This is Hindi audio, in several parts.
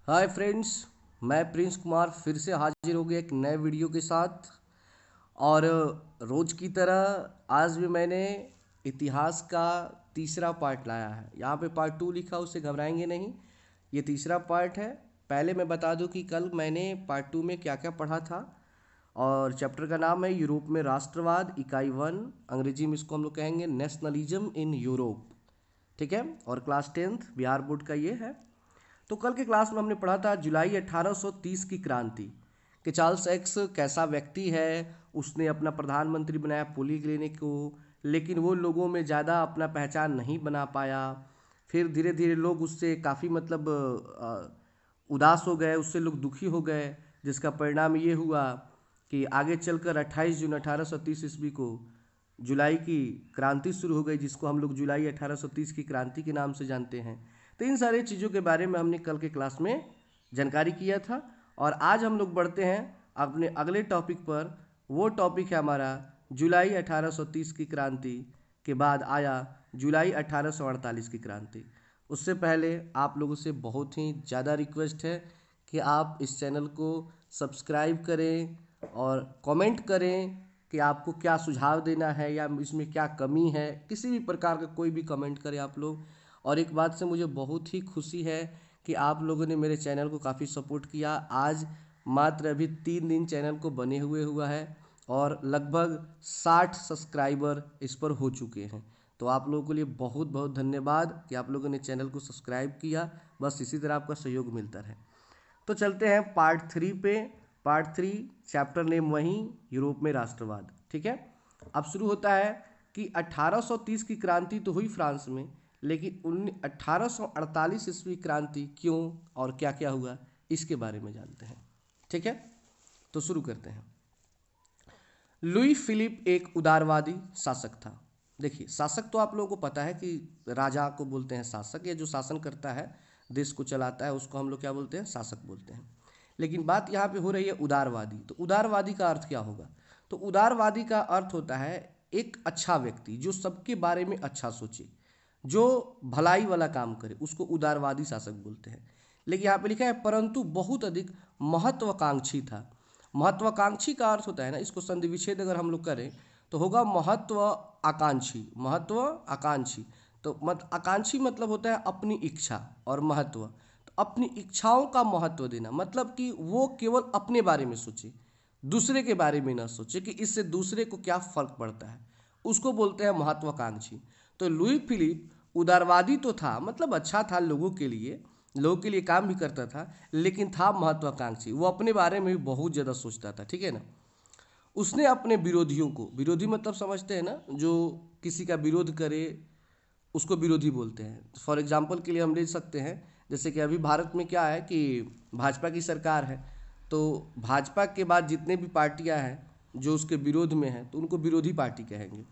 हाय फ्रेंड्स, मैं प्रिंस कुमार फिर से हाजिर हो गया एक नए वीडियो के साथ। और रोज़ की तरह आज भी मैंने इतिहास का तीसरा पार्ट लाया है। यहाँ पे पार्ट 2 लिखा, उससे घबराएंगे नहीं। ये तीसरा पार्ट है। पहले मैं बता दूं कि कल मैंने पार्ट 2 में क्या क्या पढ़ा था। और चैप्टर का नाम है यूरोप में राष्ट्रवाद, इकाई 1। अंग्रेजी में इसको हम लोग कहेंगे नेशनलिज्म इन यूरोप। ठीक है। और क्लास 10th बिहार बोर्ड का ये है। तो कल के क्लास में हमने पढ़ा था जुलाई 1830 की क्रांति, कि चार्ल्स एक्स कैसा व्यक्ति है। उसने अपना प्रधानमंत्री बनाया पोलिंग लेने को, लेकिन वो लोगों में ज़्यादा अपना पहचान नहीं बना पाया। फिर धीरे धीरे लोग उससे काफ़ी उदास हो गए, उससे लोग दुखी हो गए, जिसका परिणाम ये हुआ कि आगे चलकर 28 जून 1830 ईस्वी को जुलाई की क्रांति शुरू हो गई, जिसको हम लोग जुलाई 1830 की क्रांति के नाम से जानते हैं। तो इन सारी चीज़ों के बारे में हमने कल के क्लास में जानकारी किया था। और आज हम लोग बढ़ते हैं अपने अगले टॉपिक पर। वो टॉपिक है हमारा जुलाई 1830 की क्रांति के बाद आया जुलाई 1848 की क्रांति। उससे पहले आप लोगों से बहुत ही ज़्यादा रिक्वेस्ट है कि आप इस चैनल को सब्सक्राइब करें और कमेंट करें कि आपको क्या सुझाव देना है या इसमें क्या कमी है। किसी भी प्रकार का कोई भी कमेंट करें आप लोग। और एक बात से मुझे बहुत ही खुशी है कि आप लोगों ने मेरे चैनल को काफ़ी सपोर्ट किया। आज मात्र अभी 3 दिन चैनल को बने हुआ है और लगभग 60 सब्सक्राइबर इस पर हो चुके हैं। तो आप लोगों के लिए बहुत बहुत धन्यवाद कि आप लोगों ने चैनल को सब्सक्राइब किया। बस इसी तरह आपका सहयोग मिलता रहे। तो चलते हैं पार्ट 3 पे। पार्ट 3 चैप्टर नेम वही, यूरोप में राष्ट्रवाद। ठीक है। अब शुरू होता है कि 1830 की क्रांति तो हुई फ्रांस में, लेकिन 1848 ईस्वी क्रांति क्यों और क्या क्या हुआ, इसके बारे में जानते हैं। ठीक है। तो शुरू करते हैं। लुई फिलिप एक उदारवादी शासक था। देखिए, शासक तो आप लोगों को पता है कि राजा को बोलते हैं शासक, या जो शासन करता है, देश को चलाता है, उसको हम लोग क्या बोलते हैं, शासक बोलते हैं। लेकिन बात यहाँ पे हो रही है उदारवादी। तो उदारवादी का अर्थ क्या होगा? तो उदारवादी का अर्थ होता है एक अच्छा व्यक्ति जो सबके बारे में अच्छा सोचे, जो भलाई वाला काम करे, उसको उदारवादी शासक बोलते हैं। लेकिन यहाँ पे लिखा है परंतु बहुत अधिक महत्वाकांक्षी था। महत्वाकांक्षी का अर्थ होता है ना, इसको संधि विच्छेद अगर हम लोग करें तो होगा महत्व आकांक्षी। महत्व आकांक्षी, तो आकांक्षी मतलब होता है अपनी इच्छा, और महत्व तो अपनी इच्छाओं का महत्व देना, मतलब कि वो केवल अपने बारे में सोचे, दूसरे के बारे में ना सोचे कि इससे दूसरे को क्या फर्क पड़ता है, उसको बोलते हैं महत्वाकांक्षी। तो लुई फिलिप उदारवादी तो था, मतलब अच्छा था, लोगों के लिए काम भी करता था, लेकिन था महत्वाकांक्षी। वो अपने बारे में भी बहुत ज़्यादा सोचता था। ठीक है ना। उसने अपने विरोधियों को, विरोधी मतलब समझते हैं ना, जो किसी का विरोध करे उसको विरोधी बोलते हैं। फॉर एग्जाम्पल के लिए हम ले सकते हैं, जैसे कि अभी भारत में क्या है कि भाजपा की सरकार है, तो भाजपा के बाद जितने भी पार्टियां हैं जो उसके विरोध में हैं, तो उनको विरोधी पार्टी कहेंगे।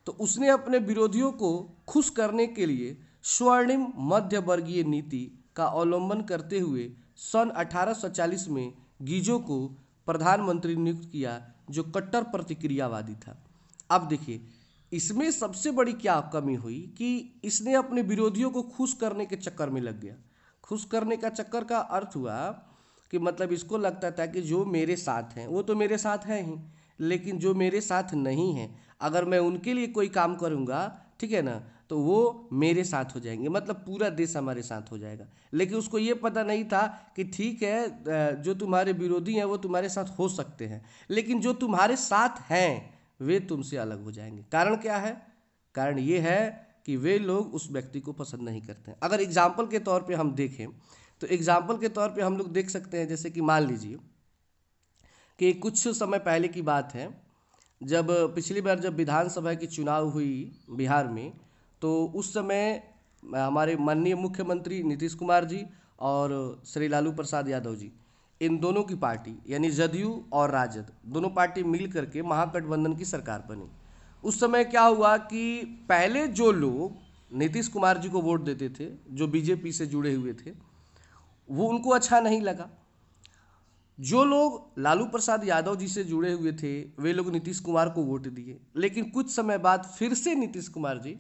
तो उसने अपने विरोधियों को खुश करने के लिए स्वर्णिम मध्य वर्गीय नीति का अवलंबन करते हुए सन 1840 में गीजो को प्रधानमंत्री नियुक्त किया, जो कट्टर प्रतिक्रियावादी था। अब देखिए, इसमें सबसे बड़ी क्या कमी हुई कि इसने अपने विरोधियों को खुश करने के चक्कर में लग गया। खुश करने का चक्कर का अर्थ हुआ कि मतलब इसको लगता था कि जो मेरे साथ हैं वो तो मेरे साथ हैं ही, लेकिन जो मेरे साथ नहीं है, अगर मैं उनके लिए कोई काम करूँगा, ठीक है ना, तो वो मेरे साथ हो जाएंगे, मतलब पूरा देश हमारे साथ हो जाएगा। लेकिन उसको ये पता नहीं था कि ठीक है, जो तुम्हारे विरोधी हैं वो तुम्हारे साथ हो सकते हैं, लेकिन जो तुम्हारे साथ हैं वे तुमसे अलग हो जाएंगे। कारण क्या है? कारण ये है कि वे लोग उस व्यक्ति को पसंद नहीं करते हैं। अगर एग्जाम्पल के तौर पे हम देखें, तो एग्जाम्पल के तौर पे हम लोग देख सकते हैं, जैसे कि मान लीजिए कि कुछ समय पहले की बात है, जब पिछली बार जब विधानसभा की चुनाव हुई बिहार में, तो उस समय हमारे माननीय मुख्यमंत्री नीतीश कुमार जी और श्री लालू प्रसाद यादव जी, इन दोनों की पार्टी यानी जदयू और राजद, दोनों पार्टी मिल करके महागठबंधन की सरकार बनी। उस समय क्या हुआ कि पहले जो लोग नीतीश कुमार जी को वोट देते थे, जो बीजेपी से जुड़े हुए थे, वो उनको अच्छा नहीं लगा। जो लोग लालू प्रसाद यादव जी से जुड़े हुए थे, वे लोग नीतीश कुमार को वोट दिए। लेकिन कुछ समय बाद फिर से नीतीश कुमार जी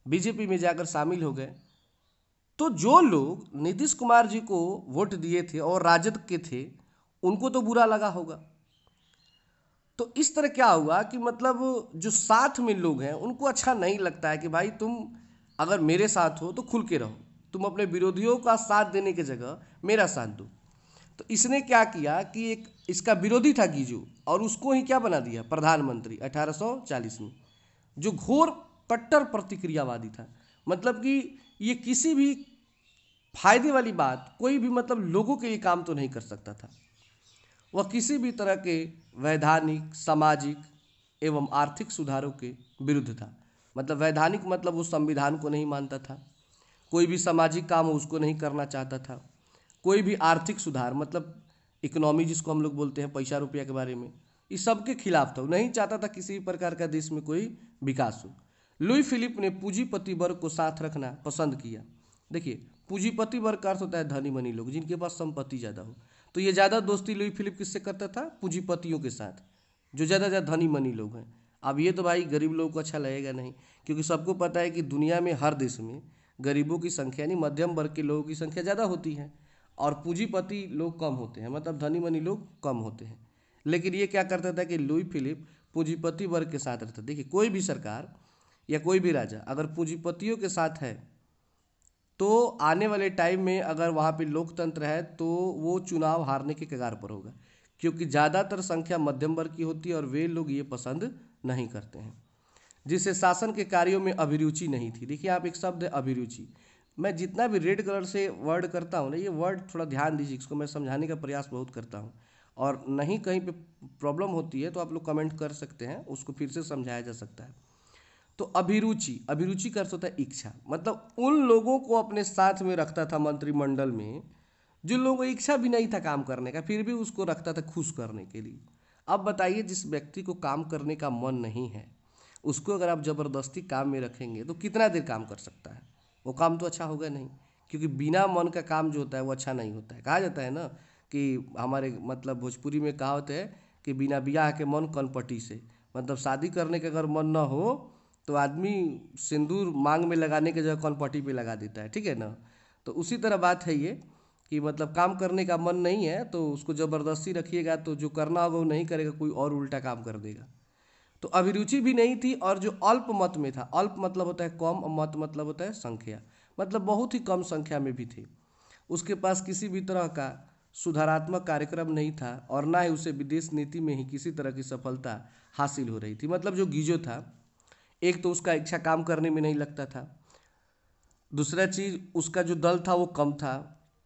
बीजेपी में जाकर शामिल हो गए, तो जो लोग नीतीश कुमार जी को वोट दिए थे और राजद के थे, उनको तो बुरा लगा होगा। तो इस तरह क्या हुआ कि मतलब जो साथ में लोग हैं उनको अच्छा नहीं लगता है कि भाई तुम अगर मेरे साथ हो तो खुल के रहो, तुम अपने विरोधियों का साथ देने की जगह मेरा साथ दो। तो इसने क्या किया कि एक इसका विरोधी था गीजू, और उसको ही क्या बना दिया प्रधानमंत्री 1840 में, जो घोर कट्टर प्रतिक्रियावादी था। मतलब कि ये किसी भी फायदे वाली बात, कोई भी मतलब लोगों के लिए काम तो नहीं कर सकता था। वह किसी भी तरह के वैधानिक, सामाजिक एवं आर्थिक सुधारों के विरुद्ध था। मतलब वैधानिक मतलब वो संविधान को नहीं मानता था, कोई भी सामाजिक काम उसको नहीं करना चाहता था, कोई भी आर्थिक सुधार मतलब इकोनॉमी जिसको हम लोग बोलते हैं, पैसा रुपया के बारे में, इस सब के खिलाफ था। वो नहीं चाहता था किसी भी प्रकार का देश में कोई विकास हो। लुई फिलिप ने पूंजीपति वर्ग को साथ रखना पसंद किया। देखिए, पूंजीपति वर्ग का अर्थ होता है धनी मनी लोग, जिनके पास संपत्ति ज़्यादा हो। तो ये ज़्यादा दोस्ती लुई फिलिप किससे करता था? पूंजीपतियों के साथ, जो ज़्यादा धनी मनी लोग हैं। अब ये तो भाई गरीब लोगों को अच्छा लगेगा नहीं, क्योंकि सबको पता है कि दुनिया में हर देश में गरीबों की संख्या यानी मध्यम वर्ग के लोगों की संख्या ज़्यादा होती है और पूंजीपति लोग कम होते हैं, मतलब धनी मनी लोग कम होते हैं। लेकिन ये क्या करता था कि लुई फिलिप पूंजीपति वर्ग के साथ रहता। देखिए, कोई भी सरकार या कोई भी राजा अगर पूंजीपतियों के साथ है तो आने वाले टाइम में अगर वहाँ पे लोकतंत्र है तो वो चुनाव हारने के कगार पर होगा, क्योंकि ज़्यादातर संख्या मध्यम वर्ग की होती है और वे लोग ये पसंद नहीं करते हैं। जिसे शासन के कार्यों में अभिरुचि नहीं थी। देखिए, आप एक शब्द है अभिरुचि, मैं जितना भी रेड कलर से वर्ड करता हूँ ना, ये वर्ड थोड़ा ध्यान दीजिए, इसको मैं समझाने का प्रयास बहुत करता हूँ, और नहीं कहीं पे प्रॉब्लम होती है तो आप लोग कमेंट कर सकते हैं, उसको फिर से समझाया जा सकता है। तो अभिरुचि, अभिरुचि का अर्थ होता है इच्छा। मतलब उन लोगों को अपने साथ में रखता था मंत्रिमंडल में जिन लोगों को इच्छा भी नहीं था काम करने का, फिर भी उसको रखता था खुश करने के लिए। अब बताइए, जिस व्यक्ति को काम करने का मन नहीं है उसको अगर आप ज़बरदस्ती काम में रखेंगे तो कितना देर काम कर सकता है? वो काम तो अच्छा होगा नहीं, क्योंकि बिना मन का काम जो होता है वो अच्छा नहीं होता है। कहा जाता है ना कि हमारे मतलब भोजपुरी में कहावत है कि बिना बियाह के मन कनपटी से। मतलब शादी करने का अगर मन ना हो तो आदमी सिंदूर मांग में लगाने की जगह कनपटी पे लगा देता है, ठीक है ना। तो उसी तरह बात है ये कि मतलब काम करने का मन नहीं है तो उसको ज़बरदस्ती रखिएगा तो जो करना होगा वो नहीं करेगा, कोई और उल्टा काम कर देगा। तो अभिरुचि भी नहीं थी, और जो अल्प मत में था, अल्प मतलब होता है कम और मत मतलब होता है संख्या, मतलब बहुत ही कम संख्या में भी थे। उसके पास किसी भी तरह का सुधारात्मक कार्यक्रम नहीं था और ना ही उसे विदेश नीति में ही किसी तरह की सफलता हासिल हो रही थी। मतलब जो गीजो था, एक तो उसका इच्छा काम करने में नहीं लगता था, दूसरा चीज़ उसका जो दल था वो कम था,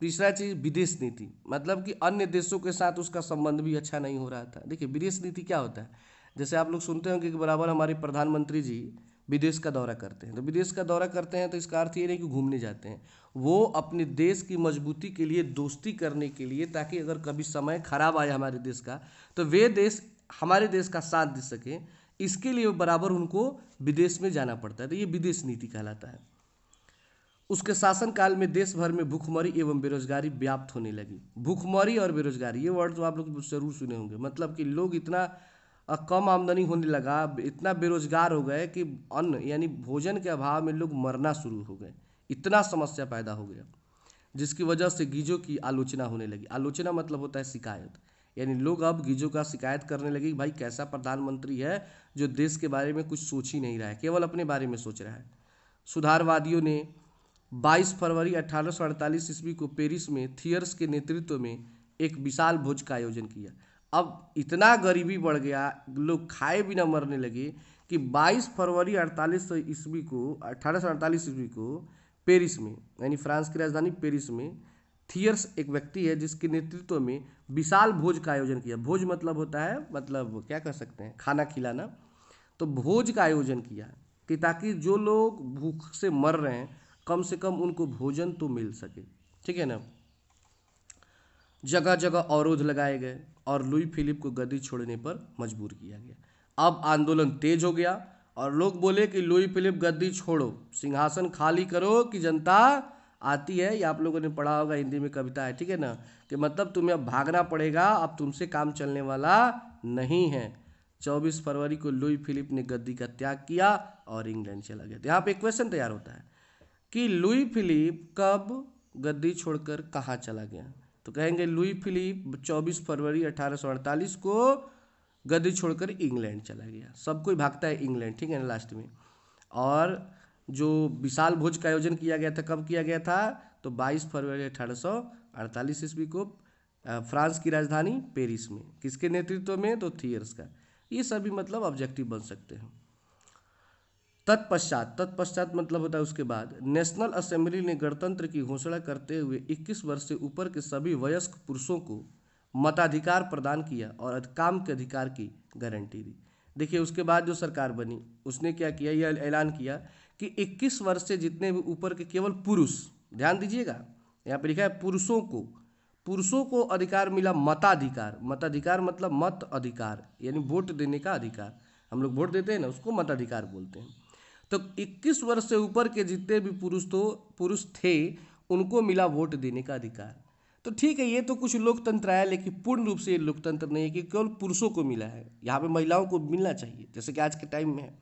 तीसरा चीज़ विदेश नीति, मतलब कि अन्य देशों के साथ उसका संबंध भी अच्छा नहीं हो रहा था। देखिए, विदेश नीति क्या होता है, जैसे आप लोग सुनते होंगे कि बराबर हमारे प्रधानमंत्री जी विदेश का दौरा करते हैं। तो विदेश का दौरा करते हैं तो इसका अर्थ ये नहीं कि घूमने जाते हैं, वो अपने देश की मजबूती के लिए, दोस्ती करने के लिए, ताकि अगर कभी समय खराब आए हमारे देश का तो वे देश हमारे देश का साथ दे सकें, इसके लिए बराबर उनको विदेश में जाना पड़ता है। तो ये विदेश नीति कहलाता है। उसके शासनकाल में देश भर में भूखमरी एवं बेरोजगारी व्याप्त होने लगी। भूखमरी और बेरोजगारी, ये वर्ड तो आप लोग जरूर सुने होंगे। मतलब कि लोग इतना कम आमदनी होने लगा, इतना बेरोजगार हो गए कि अन्न यानी भोजन के अभाव में लोग मरना शुरू हो गए, इतना समस्या पैदा हो गया, जिसकी वजह से गीजों की आलोचना होने लगी। आलोचना मतलब होता है शिकायत, यानी लोग अब गीजों का शिकायत करने लगे कि भाई कैसा प्रधानमंत्री है जो देश के बारे में कुछ सोच ही नहीं रहा है, केवल अपने बारे में सोच रहा है। सुधारवादियों ने 22 फरवरी 1848 ईस्वी को पेरिस में थियर्स के नेतृत्व में एक विशाल भोज का आयोजन किया। अब इतना गरीबी बढ़ गया, लोग खाए बिना मरने लगे कि 22 फरवरी 48 ईस्वी को 1848 ईस्वी को पेरिस में, यानी फ्रांस की राजधानी पेरिस में, थियर्स एक व्यक्ति है जिसके नेतृत्व में विशाल भोज का आयोजन किया। भोज मतलब होता है, मतलब क्या कर सकते हैं, खाना खिलाना। तो भोज का आयोजन किया कि ताकि जो लोग भूख से मर रहे हैं कम से कम उनको भोजन तो मिल सके, ठीक है ना। जगह जगह अवरोध लगाए गए और लुई फिलिप को गद्दी छोड़ने पर मजबूर किया गया। अब आंदोलन तेज हो गया और लोग बोले कि लुई फिलिप गद्दी छोड़ो, सिंहासन खाली करो कि जनता आती है। ये आप लोगों ने पढ़ा होगा, हिंदी में कविता है, ठीक है ना, कि मतलब तुम्हें अब भागना पड़ेगा, अब तुमसे काम चलने वाला नहीं है। 24 फरवरी को लुई फिलिप ने गद्दी का त्याग किया और इंग्लैंड चला गया। तो यहाँ पे एक क्वेश्चन तैयार होता है कि लुई फिलिप कब गद्दी छोड़कर कहाँ चला गया। तो कहेंगे लुई फिलिप 24 फरवरी 1848 को गद्दी छोड़कर इंग्लैंड चला गया। सब कोई भागता है इंग्लैंड, ठीक है ना लास्ट में। और जो विशाल भोज का आयोजन किया गया था, कब किया गया था, तो 22 फरवरी 1848 ईस्वी को फ्रांस की राजधानी पेरिस में। किसके नेतृत्व में, तो थियर्स का। ये सभी मतलब ऑब्जेक्टिव बन सकते हैं। तत्पश्चात मतलब होता है उसके बाद, नेशनल असेंबली ने गणतंत्र की घोषणा करते हुए 21 वर्ष से ऊपर के सभी वयस्क पुरुषों को मताधिकार प्रदान किया और काम के अधिकार की गारंटी दी। देखिए उसके बाद जो सरकार बनी उसने क्या किया, यह ऐलान किया कि 21 वर्ष से जितने भी ऊपर के केवल पुरुष, ध्यान दीजिएगा यहाँ पे लिखा है पुरुषों को अधिकार मिला, मताधिकार। मताधिकार मतलब मत अधिकार, यानी वोट देने का अधिकार। हम लोग वोट देते हैं ना, उसको मताधिकार बोलते हैं। तो 21 वर्ष से ऊपर के जितने भी पुरुष थे उनको मिला वोट देने का अधिकार। तो ठीक है, ये तो कुछ लोकतंत्र आया, लेकिन पूर्ण रूप से ये लोकतंत्र नहीं है कि केवल पुरुषों को मिला है। यहाँ पे महिलाओं को मिलना चाहिए जैसे कि आज के टाइम में है।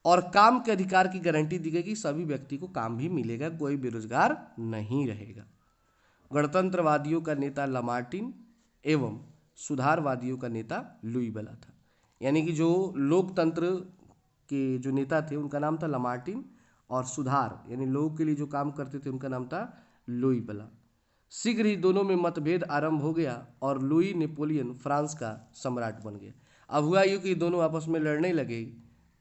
और काम के अधिकार की गारंटी दी गई कि सभी व्यक्ति को काम भी मिलेगा, कोई बेरोजगार नहीं रहेगा। गणतंत्रवादियों का नेता लामार्टिन एवं सुधारवादियों का नेता लुई बेला था। यानी कि जो लोकतंत्र के जो नेता थे उनका नाम था लामार्टिन, और सुधार यानी लोगों के लिए जो काम करते थे उनका नाम था लुई बेला। शीघ्र ही दोनों में मतभेद आरंभ हो गया और लुई नेपोलियन फ्रांस का सम्राट बन गया। अब हुआ यूँ कि दोनों आपस में लड़ने लगे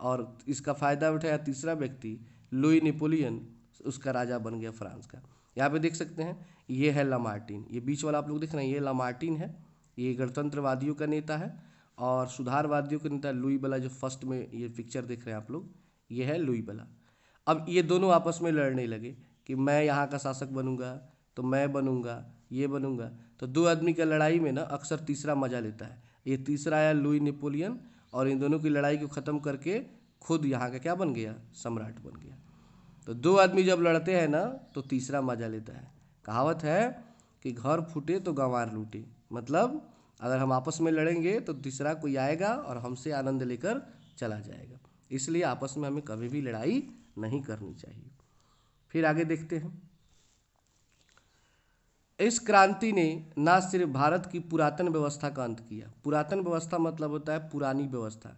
और इसका फ़ायदा उठाया तीसरा व्यक्ति, लुई नेपोलियन उसका राजा बन गया फ्रांस का। यहाँ पे देख सकते हैं ये है लामार्टिन, ये बीच वाला आप लोग देख रहे हैं ये लामार्टिन है, ये गणतंत्रवादियों का नेता है। और सुधारवादियों का नेता लुई बेला, जो फर्स्ट में ये पिक्चर देख रहे हैं आप लोग, ये है लुई बेला। अब ये दोनों आपस में लड़ने लगे कि मैं यहाँ का शासक बनूंगा, तो मैं बनूंगा, ये बनूंगा। तो दो आदमी की लड़ाई में ना अक्सर तीसरा मजा लेता है। ये तीसरा आया लुई नेपोलियन, और इन दोनों की लड़ाई को ख़त्म करके खुद यहाँ का क्या बन गया, सम्राट बन गया। तो दो आदमी जब लड़ते हैं ना तो तीसरा मजा लेता है। कहावत है कि घर फूटे तो गंवार लूटे, मतलब अगर हम आपस में लड़ेंगे तो तीसरा कोई आएगा और हमसे आनंद लेकर चला जाएगा। इसलिए आपस में हमें कभी भी लड़ाई नहीं करनी चाहिए। फिर आगे देखते हैं। इस क्रांति ने न सिर्फ भारत की पुरातन व्यवस्था का अंत किया, पुरातन व्यवस्था मतलब होता है पुरानी व्यवस्था,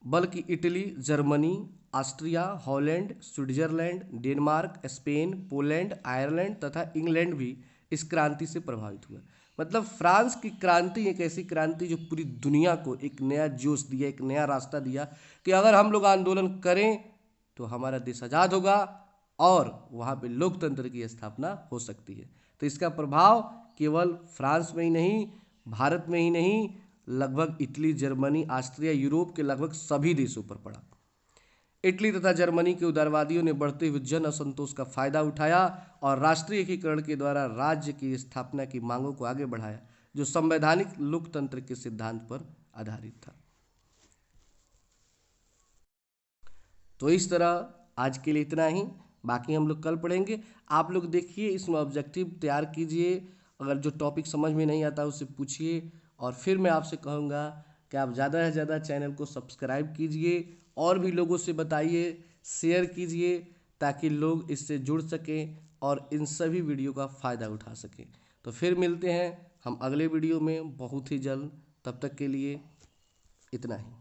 बल्कि Italy, Germany, Austria, Holland, Switzerland, Denmark, Spain, Poland, Ireland तथा इंग्लैंड भी इस क्रांति से प्रभावित हुआ। मतलब फ्रांस की क्रांति एक ऐसी क्रांति जो पूरी दुनिया को एक नया जोश दिया, एक नया रास्ता दिया कि अगर हम लोग आंदोलन करें तो हमारा देश आज़ाद होगा और वहाँ पे लोकतंत्र की स्थापना हो सकती है। तो इसका प्रभाव केवल फ्रांस में ही नहीं, भारत में ही नहीं, लगभग इटली, जर्मनी, ऑस्ट्रिया, यूरोप के लगभग सभी देशों पर पड़ा। इटली तथा जर्मनी के उदारवादियों ने बढ़ते हुए जन असंतोष का फायदा उठाया और राष्ट्रीय एकीकरण के द्वारा राज्य की स्थापना की मांगों को आगे बढ़ाया, जो संवैधानिक लोकतंत्र के सिद्धांत पर आधारित था। तो इस तरह आज के लिए इतना ही, बाकी हम लोग कल पढ़ेंगे। आप लोग देखिए इसमें ऑब्जेक्टिव तैयार कीजिए, अगर जो टॉपिक समझ में नहीं आता उससे पूछिए, और फिर मैं आपसे कहूँगा कि आप ज़्यादा से ज़्यादा चैनल को सब्सक्राइब कीजिए और भी लोगों से बताइए, शेयर कीजिए, ताकि लोग इससे जुड़ सकें और इन सभी वीडियो का फ़ायदा उठा सकें। तो फिर मिलते हैं हम अगले वीडियो में बहुत ही जल्द, तब तक के लिए इतना ही।